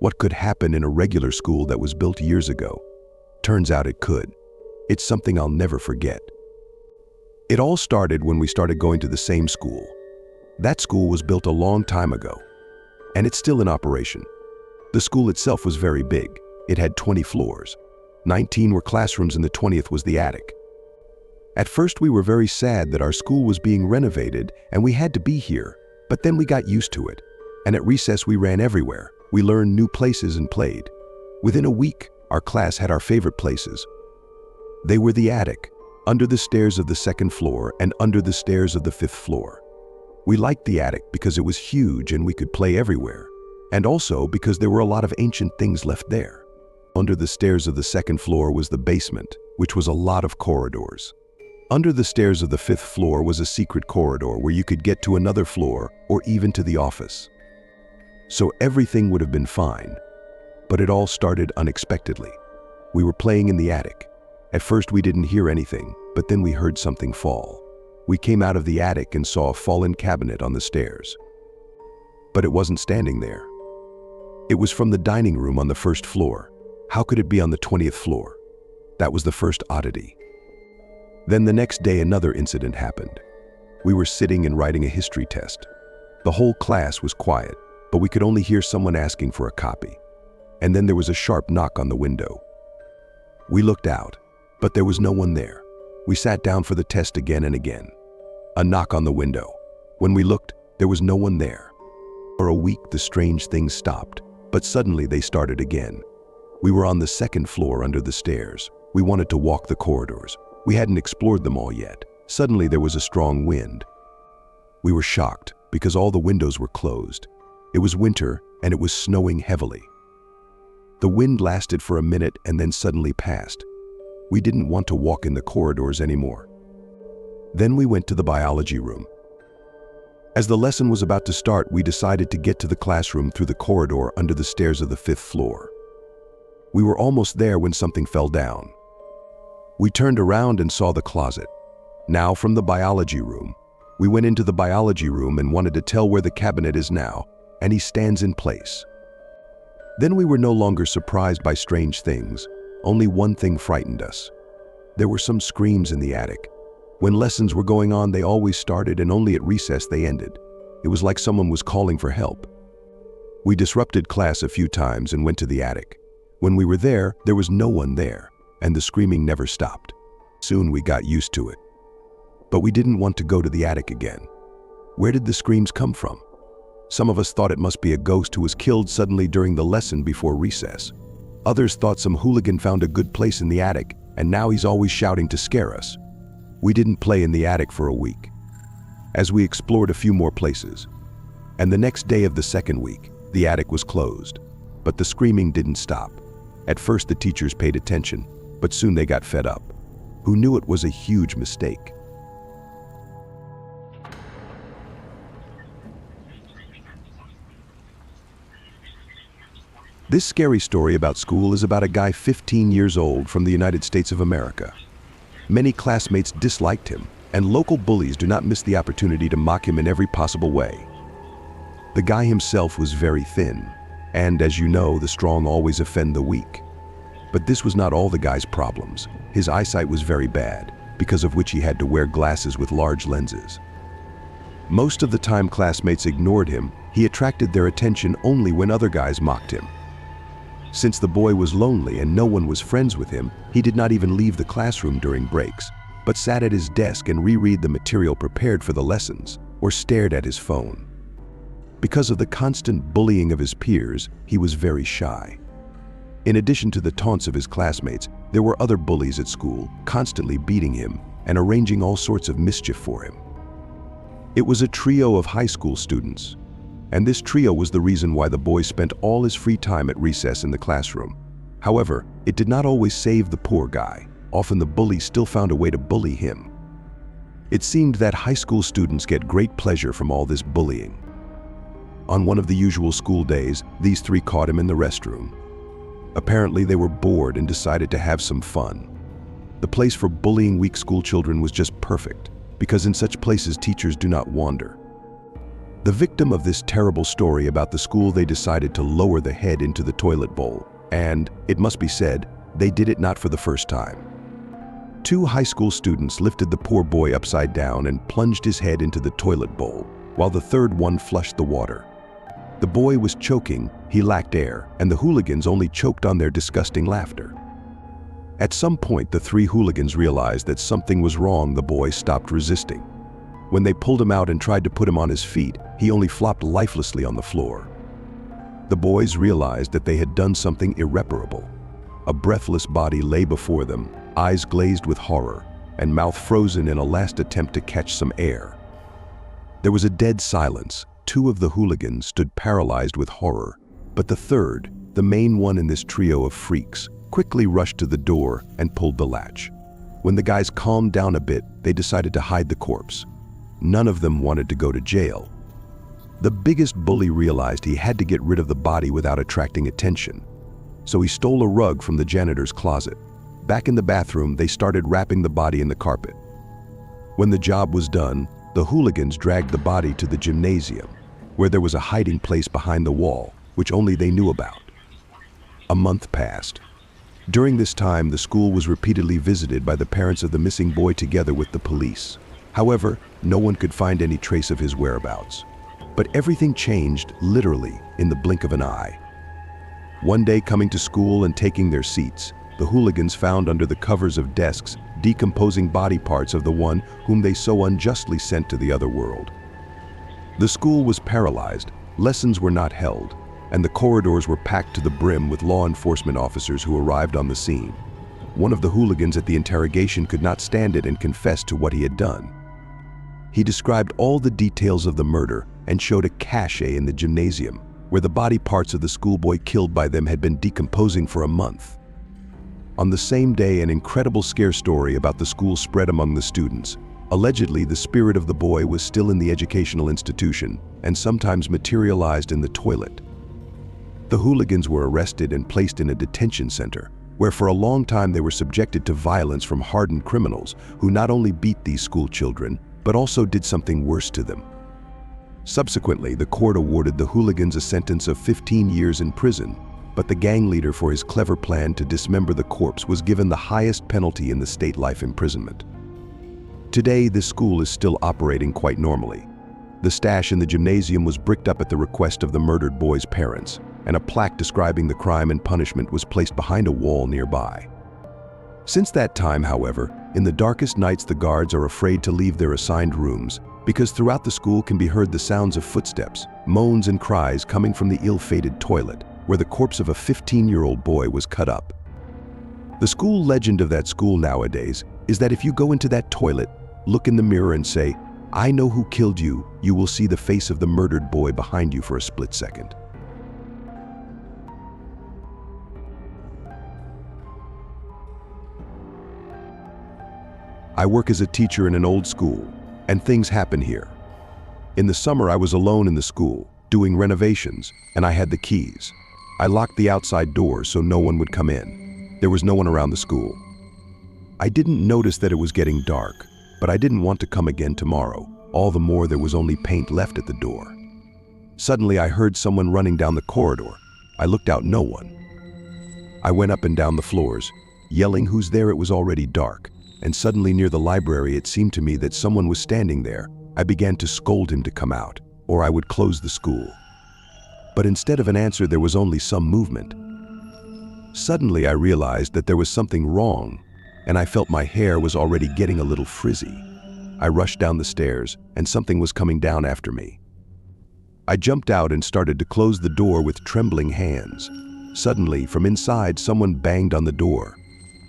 What could happen in a regular school that was built years ago? Turns out it could. It's something I'll never forget. It all started when we started going to the same school. That school was built a long time ago, and it's still in operation. The school itself was very big. It had 20 floors. 19 were classrooms and the 20th was the attic. At first we were very sad that our school was being renovated and we had to be here, but then we got used to it. And at recess we ran everywhere. We learned new places and played. Within a week, our class had our favorite places. They were the attic, under the stairs of the second floor and under the stairs of the 5th floor. We liked the attic because it was huge and we could play everywhere, and also because there were a lot of ancient things left there. Under the stairs of the 2nd floor was the basement, which was a lot of corridors. Under the stairs of the 5th floor was a secret corridor where you could get to another floor or even to the office. So everything would have been fine, but it all started unexpectedly. We were playing in the attic. At first we didn't hear anything, but then we heard something fall. We came out of the attic and saw a fallen cabinet on the stairs. But it wasn't standing there. It was from the dining room on the 1st floor. How could it be on the 20th floor? That was the first oddity. Then the next day another incident happened. We were sitting and writing a history test. The whole class was quiet, but we could only hear someone asking for a copy. And then there was a sharp knock on the window. We looked out, but there was no one there. We sat down for the test again and again. A knock on the window. When we looked, there was no one there. For a week the strange things stopped, but suddenly they started again. We were on the 2nd floor under the stairs. We wanted to walk the corridors. We hadn't explored them all yet. Suddenly there was a strong wind. We were shocked because all the windows were closed. It was winter and it was snowing heavily. The wind lasted for a minute and then suddenly passed. We didn't want to walk in the corridors anymore. Then we went to the biology room. As the lesson was about to start, we decided to get to the classroom through the corridor under the stairs of the 5th floor. We were almost there when something fell down. We turned around and saw the closet. Now from the biology room. We went into the biology room and wanted to tell where the cabinet is now, and he stands in place. Then we were no longer surprised by strange things. Only one thing frightened us. There were some screams in the attic. When lessons were going on, they always started and only at recess they ended. It was like someone was calling for help. We disrupted class a few times and went to the attic. When we were there was no one there, and the screaming never stopped. Soon we got used to it. But we didn't want to go to the attic again. Where did the screams come from? Some of us thought it must be a ghost who was killed suddenly during the lesson before recess. Others thought some hooligan found a good place in the attic, and now he's always shouting to scare us. We didn't play in the attic for a week, as we explored a few more places. And the next day of the 2nd week, the attic was closed. But the screaming didn't stop. At first the teachers paid attention, but soon they got fed up. Who knew it was a huge mistake? This scary story about school is about a guy 15 years old from the United States of America. Many classmates disliked him, and local bullies do not miss the opportunity to mock him in every possible way. The guy himself was very thin, and as you know, the strong always offend the weak. But this was not all the guy's problems. His eyesight was very bad, because of which he had to wear glasses with large lenses. Most of the time classmates ignored him. He attracted their attention only when other guys mocked him. Since the boy was lonely and no one was friends with him, he did not even leave the classroom during breaks, but sat at his desk and reread the material prepared for the lessons, or stared at his phone. Because of the constant bullying of his peers, he was very shy. In addition to the taunts of his classmates, there were other bullies at school, constantly beating him and arranging all sorts of mischief for him. It was a trio of high school students. And this trio was the reason why the boy spent all his free time at recess in the classroom. However, it did not always save the poor guy. Often the bully still found a way to bully him. It seemed that high school students get great pleasure from all this bullying. On one of the usual school days, these three caught him in the restroom. Apparently they were bored and decided to have some fun. The place for bullying weak school children was just perfect, because in such places teachers do not wander. The victim of this terrible story about the school, they decided to lower the head into the toilet bowl. And, it must be said, they did it not for the first time. 2 high school students lifted the poor boy upside down and plunged his head into the toilet bowl, while the third one flushed the water. The boy was choking, he lacked air, and the hooligans only choked on their disgusting laughter. At some point, the 3 hooligans realized that something was wrong. The boy stopped resisting. When they pulled him out and tried to put him on his feet, he only flopped lifelessly on the floor. The boys realized that they had done something irreparable. A breathless body lay before them, eyes glazed with horror, and mouth frozen in a last attempt to catch some air. There was a dead silence. 2 of the hooligans stood paralyzed with horror, but the third, the main one in this trio of freaks, quickly rushed to the door and pulled the latch. When the guys calmed down a bit, they decided to hide the corpse. None of them wanted to go to jail. The biggest bully realized he had to get rid of the body without attracting attention. So he stole a rug from the janitor's closet. Back in the bathroom, they started wrapping the body in the carpet. When the job was done, the hooligans dragged the body to the gymnasium, where there was a hiding place behind the wall, which only they knew about. A month passed. During this time, the school was repeatedly visited by the parents of the missing boy together with the police. However, no one could find any trace of his whereabouts. But everything changed, literally, in the blink of an eye. One day, coming to school and taking their seats, the hooligans found under the covers of desks decomposing body parts of the one whom they so unjustly sent to the other world. The school was paralyzed, lessons were not held, and the corridors were packed to the brim with law enforcement officers who arrived on the scene. One of the hooligans at the interrogation could not stand it and confessed to what he had done. He described all the details of the murder and showed a cache in the gymnasium, where the body parts of the schoolboy killed by them had been decomposing for a month. On the same day, an incredible scare story about the school spread among the students. Allegedly, the spirit of the boy was still in the educational institution and sometimes materialized in the toilet. The hooligans were arrested and placed in a detention center, where for a long time they were subjected to violence from hardened criminals who not only beat these school children, but also did something worse to them. Subsequently, the court awarded the hooligans a sentence of 15 years in prison, but the gang leader, for his clever plan to dismember the corpse, was given the highest penalty in the state, life imprisonment. Today, this school is still operating quite normally. The stash in the gymnasium was bricked up at the request of the murdered boy's parents, and a plaque describing the crime and punishment was placed behind a wall nearby. Since that time, however, in the darkest nights the guards are afraid to leave their assigned rooms, because throughout the school can be heard the sounds of footsteps, moans and cries coming from the ill-fated toilet, where the corpse of a 15-year-old boy was cut up. The school legend of that school nowadays is that if you go into that toilet, look in the mirror and say, "I know who killed you," you will see the face of the murdered boy behind you for a split second. I work as a teacher in an old school, and things happen here. In the summer, I was alone in the school, doing renovations, and I had the keys. I locked the outside doors so no one would come in. There was no one around the school. I didn't notice that it was getting dark, but I didn't want to come again tomorrow, all the more there was only paint left at the door. Suddenly, I heard someone running down the corridor. I looked out, no one. I went up and down the floors, yelling, "Who's there?" It was already dark, and suddenly near the library it seemed to me that someone was standing there. I began to scold him to come out, or I would close the school. But instead of an answer, there was only some movement. Suddenly I realized that there was something wrong, and I felt my hair was already getting a little frizzy. I rushed down the stairs, and something was coming down after me. I jumped out and started to close the door with trembling hands. Suddenly, from inside, someone banged on the door.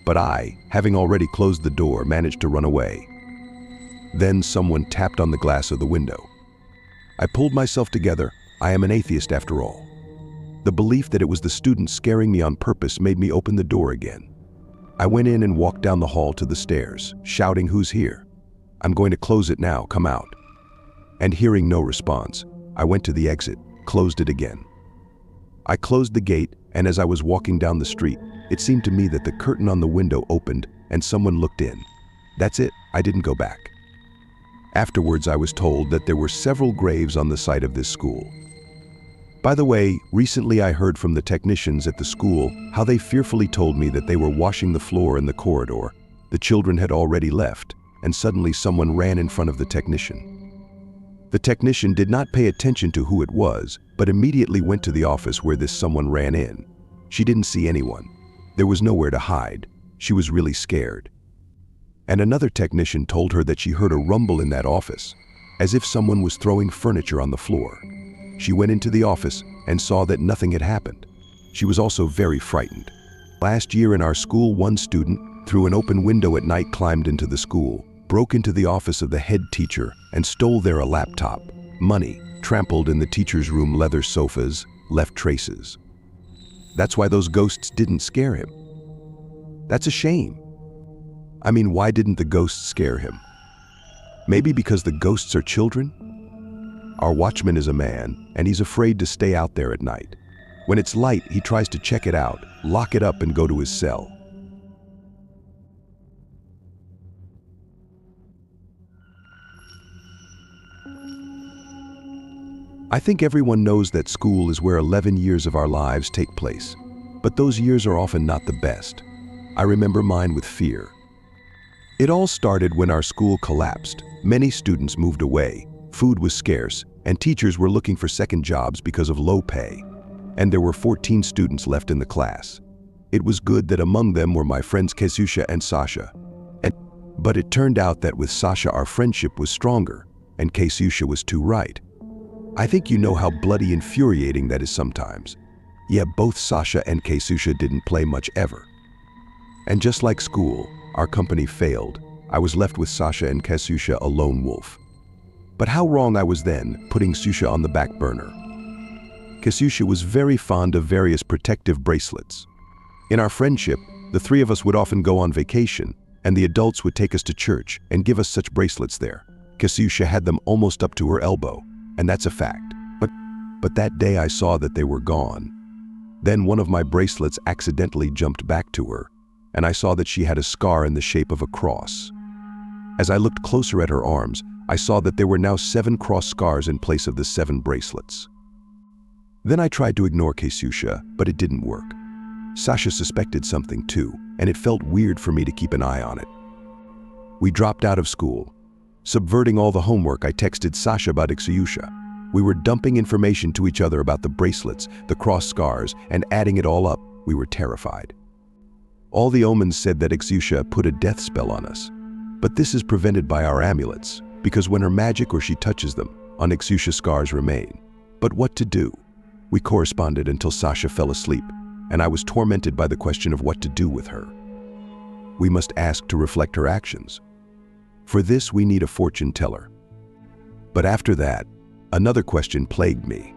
But I, having already closed the door, managed to run away. Then someone tapped on the glass of the window. I pulled myself together. I am an atheist after all. The belief that it was the students scaring me on purpose made me open the door again. I went in and walked down the hall to the stairs, shouting, "Who's here? I'm going to close it now, come out." And hearing no response, I went to the exit, closed it again. I closed the gate, and as I was walking down the street, it seemed to me that the curtain on the window opened and someone looked in. That's it, I didn't go back. Afterwards, I was told that there were several graves on the site of this school. By the way, recently I heard from the technicians at the school how they fearfully told me that they were washing the floor in the corridor. The children had already left, and suddenly someone ran in front of the technician. The technician did not pay attention to who it was, but immediately went to the office where this someone ran in. She didn't see anyone. There was nowhere to hide. She was really scared. And another technician told her that she heard a rumble in that office, as if someone was throwing furniture on the floor. She went into the office and saw that nothing had happened. She was also very frightened. Last year in our school, one student, through an open window at night, climbed into the school, broke into the office of the head teacher, and stole there a laptop, money, trampled in the teacher's room leather sofas, left traces. That's why those ghosts didn't scare him. That's a shame. I mean, why didn't the ghosts scare him? Maybe because the ghosts are children? Our watchman is a man, and he's afraid to stay out there at night. When it's light, he tries to check it out, lock it up, and go to his cell. I think everyone knows that school is where 11 years of our lives take place, but those years are often not the best. I remember mine with fear. It all started when our school collapsed. Many students moved away, food was scarce, and teachers were looking for second jobs because of low pay. And there were 14 students left in the class. It was good that among them were my friends Kasusha and Sasha. But it turned out that with Sasha our friendship was stronger, and Kasusha was too right. I think you know how bloody infuriating that is sometimes. Yeah, both Sasha and Kasusha didn't play much ever. And just like school, our company failed. I was left with Sasha and Kasusha, a lone wolf. But how wrong I was then, putting Susha on the back burner. Kasusha was very fond of various protective bracelets. In our friendship, the three of us would often go on vacation, and the adults would take us to church and give us such bracelets there. Kasusha had them almost up to her elbow, and that's a fact. But that day I saw that they were gone. Then one of my bracelets accidentally jumped back to her, and I saw that she had a scar in the shape of a cross. As I looked closer at her arms, I saw that there were now 7 cross scars in place of the 7 bracelets. Then I tried to ignore Kasusha, but it didn't work. Sasha suspected something too, and it felt weird for me to keep an eye on it. We dropped out of school. Subverting all the homework, I texted Sasha about Kasusha. We were dumping information to each other about the bracelets, the cross scars, and adding it all up, we were terrified. All the omens said that Kasusha put a death spell on us. But this is prevented by our amulets, because when her magic or she touches them, on Kasusha scars remain. But what to do? We corresponded until Sasha fell asleep, and I was tormented by the question of what to do with her. We must ask to reflect her actions. For this, we need a fortune teller. But after that, another question plagued me.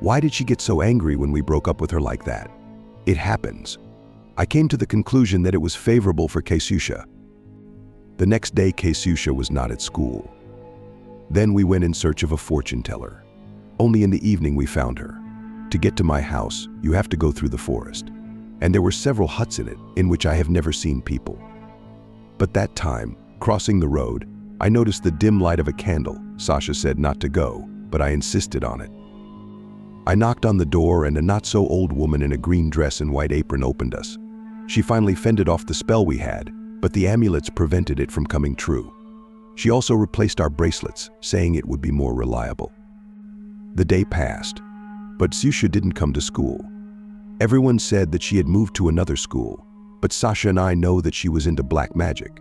Why did she get so angry when we broke up with her like that? It happens. I came to the conclusion that it was favorable for Kasusha. The next day, Kasusha was not at school. Then we went in search of a fortune teller. Only in the evening we found her. To get to my house, you have to go through the forest. And there were several huts in it, in which I have never seen people. But that time, crossing the road, I noticed the dim light of a candle. Sasha said not to go, but I insisted on it. I knocked on the door, and a not-so-old woman in a green dress and white apron opened us. She finally fended off the spell we had, but the amulets prevented it from coming true. She also replaced our bracelets, saying it would be more reliable. The day passed, but Susha didn't come to school. Everyone said that she had moved to another school, but Sasha and I know that she was into black magic.